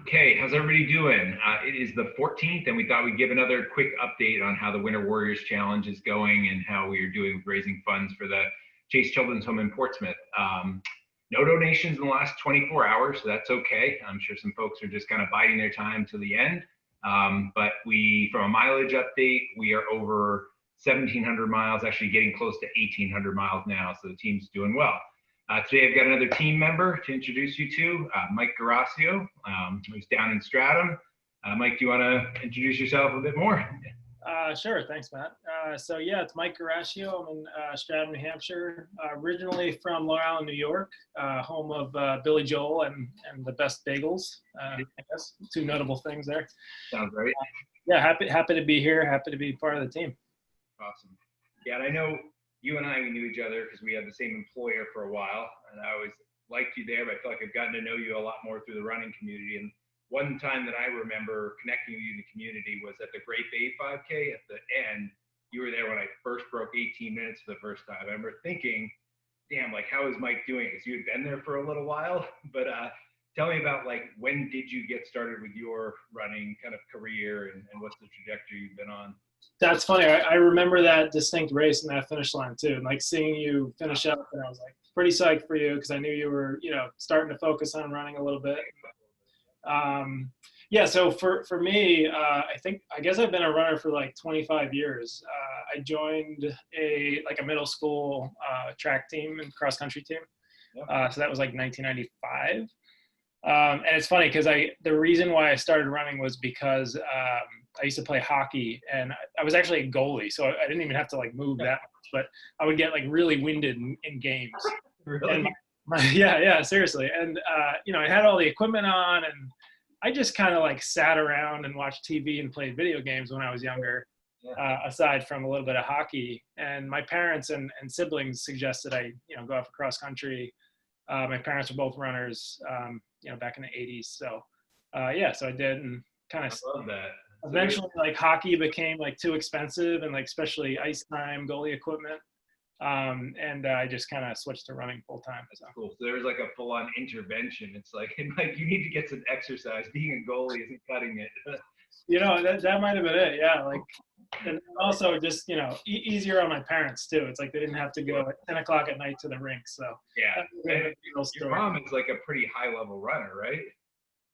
Okay, how's everybody doing? It is the 14th, and we thought we'd give another quick update on how the Winter Warriors Challenge is going and how we are doing with raising funds for the Chase Children's Home in Portsmouth. No donations in the last 24 hours, so that's okay. I'm sure some folks are just kind of biding their time till the end. But from a mileage update, we are over 1,700 miles, actually getting close to 1,800 miles now, so the team's doing well. Today I've got another team member to introduce you to, Mike Garasio, who's down in Stratham. Mike, do you want to introduce yourself a bit more? Sure, thanks, Matt. So yeah, it's Mike Garasio. I'm in Stratham, New Hampshire, originally from Long Island, New York, home of Billy Joel and the best bagels. I guess two notable things there. Sounds right. Yeah, happy to be here. Happy to be part of the team. Awesome. Yeah, and I know you and we knew each other because we had the same employer for a while, and I always liked you there, but I feel like I've gotten to know you a lot more through the running community. And one time that I remember connecting with you in the community was at the Great Bay 5K at the end. You were there when I first broke 18 minutes for the first time. I remember thinking, damn, like, how is Mike doing? Because you had been there for a little while, but tell me about, like, when did you get started with your running kind of career and what's the trajectory you've been on? That's funny. I remember that distinct race and that finish line too. And like seeing you finish up, and I was like pretty psyched for you because I knew you were, starting to focus on running a little bit. Yeah. So for me, I guess I've been a runner for like 25 years. I joined a middle school track team and cross country team. So that was like 1995. And it's funny because the reason why I started running was because I used to play hockey, and I was actually a goalie, so I didn't even have to like move that much, but I would get like really winded in games. Really? Yeah, seriously. And I had all the equipment on, and I just kind of like sat around and watched TV and played video games when I was younger, aside from a little bit of hockey. And my parents and siblings suggested I go out for cross country. My parents were both runners, back in the 80s. So so I did, and kind of I love that. Eventually, like, hockey became like too expensive, and like especially ice time, goalie equipment, and I just kind of switched to running full time. So. Cool. So there was like a full-on intervention. It's like you need to get some exercise. Being a goalie isn't cutting it. That might have been it. Yeah, like, and also just easier on my parents too. It's like they didn't have to go at 10 o'clock at night to the rink. So yeah, your mom is like a pretty high-level runner, right?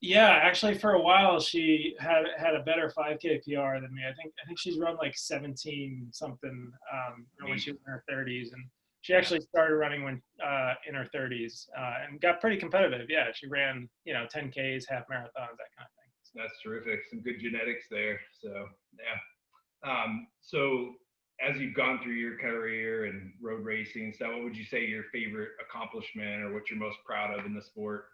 Yeah, actually, for a while she had a better 5K PR than me. I think she's run like 17 something when she was in her 30s, and she actually started running when in her 30s and got pretty competitive. Yeah, she ran 10Ks, half marathons, that kind of thing. That's terrific. Some good genetics there. So yeah. So as you've gone through your career and road racing and stuff, what would you say your favorite accomplishment or what you're most proud of in the sport?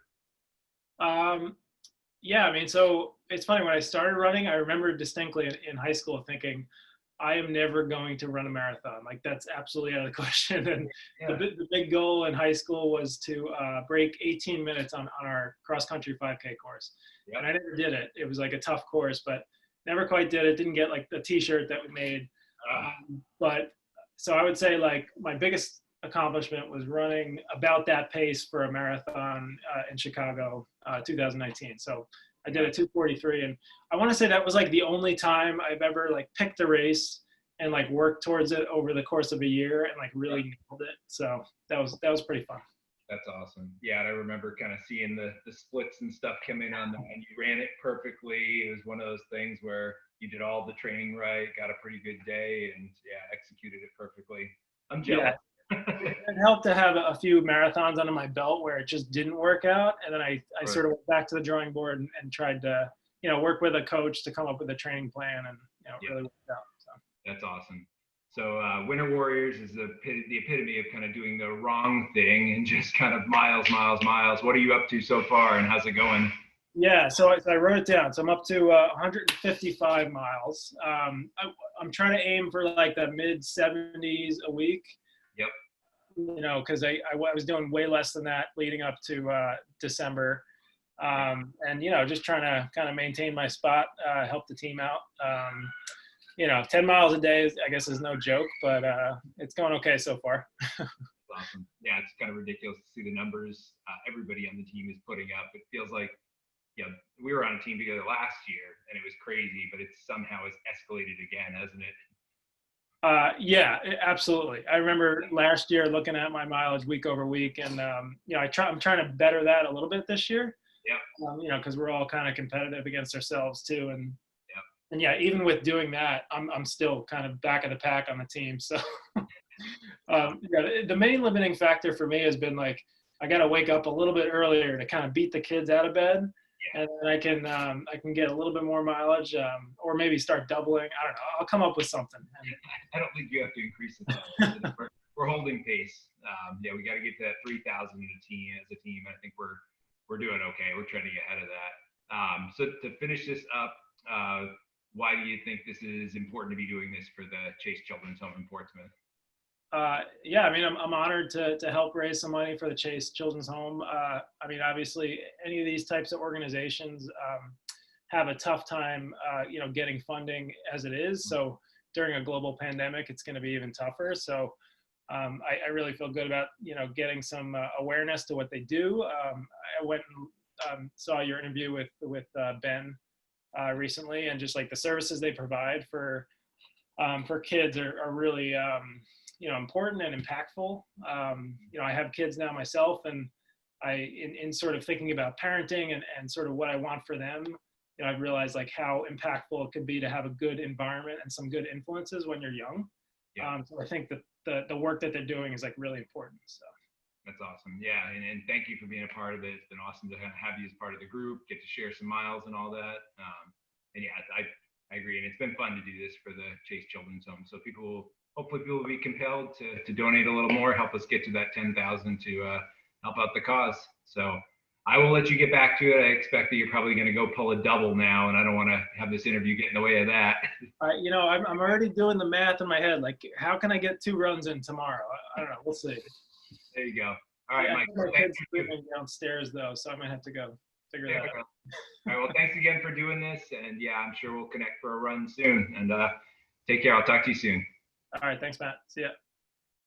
Yeah, I mean, so it's funny, when I started running, I remember distinctly in high school thinking, I am never going to run a marathon. Like, that's absolutely out of the question. And the big goal in high school was to break 18 minutes on our cross-country 5K course. Yep. And I never did it. It was like a tough course, but never quite did it. Didn't get like the t-shirt that we made. But so I would say like my biggest accomplishment was running about that pace for a marathon in Chicago, 2019. So I did a 2:43, and I want to say that was like the only time I've ever like picked a race and like worked towards it over the course of a year and like really nailed it. So that was pretty fun. That's awesome. Yeah, and I remember kind of seeing the splits and stuff come in on that, and you ran it perfectly. It was one of those things where you did all the training right, got a pretty good day, and executed it perfectly. I'm jealous. Yeah. It helped to have a few marathons under my belt where it just didn't work out, and then I sort of went back to the drawing board and tried to work with a coach to come up with a training plan, and really worked out. So. That's awesome. So Winter Warriors is the epitome of kind of doing the wrong thing and just kind of miles. What are you up to so far, and how's it going? Yeah, so I wrote it down. So I'm up to 155 miles. I'm trying to aim for like the mid 70s a week. Yep. Because I was doing way less than that leading up to December. And, just trying to kind of maintain my spot, help the team out. 10 miles a day, I guess, is no joke, but it's going okay so far. Awesome. Yeah, it's kind of ridiculous to see the numbers everybody on the team is putting up. It feels like, we were on a team together last year, and it was crazy, but it's somehow has escalated again, hasn't it? Yeah, absolutely. I remember last year looking at my mileage week over week, and I'm trying to better that a little bit this year. Yeah. Because we're all kind of competitive against ourselves too, and Yeah. and yeah, even with doing that, I'm still kind of back of the pack on the team. So the main limiting factor for me has been like I got to wake up a little bit earlier to kind of beat the kids out of bed, Yeah. and then I can get a little bit more mileage, or maybe start doubling. I don't know. I'll come up with something. I don't think you have to increase it. We're holding pace. Yeah, we got to get to that 3,000 as a team. I think we're doing okay. We're trying to get ahead of that. So to finish this up, why do you think this is important to be doing this for the Chase Children's Home in Portsmouth? Yeah, I mean, I'm honored to help raise some money for the Chase Children's Home. I mean, obviously, any of these types of organizations have a tough time, getting funding as it is. So during a global pandemic, it's going to be even tougher. So I really feel good about getting some awareness to what they do. I went and saw your interview with Ben recently, and just like the services they provide for kids are really important and impactful. I have kids now myself, and in sort of thinking about parenting and sort of what I want for them, I've realized like how impactful it could be to have a good environment and some good influences when you're young. Yeah. So I think that the work that they're doing is like really important. So. That's awesome. Yeah, and thank you for being a part of it. It's been awesome to have you as part of the group, get to share some miles and all that. And yeah, I agree. And it's been fun to do this for the Chase Children's Home. So hopefully people will be compelled to donate a little more, help us get to that 10,000 to help out the cause. So I will let you get back to it. I expect that you're probably going to go pull a double now, and I don't want to have this interview get in the way of that. I'm already doing the math in my head. Like, how can I get 2 runs in tomorrow? I don't know. We'll see. There you go. All right, Mike. My kids are sleeping downstairs though, so I might have to go figure that out. All right. Well, thanks again for doing this, and yeah, I'm sure we'll connect for a run soon. And take care. I'll talk to you soon. All right. Thanks, Matt. See ya.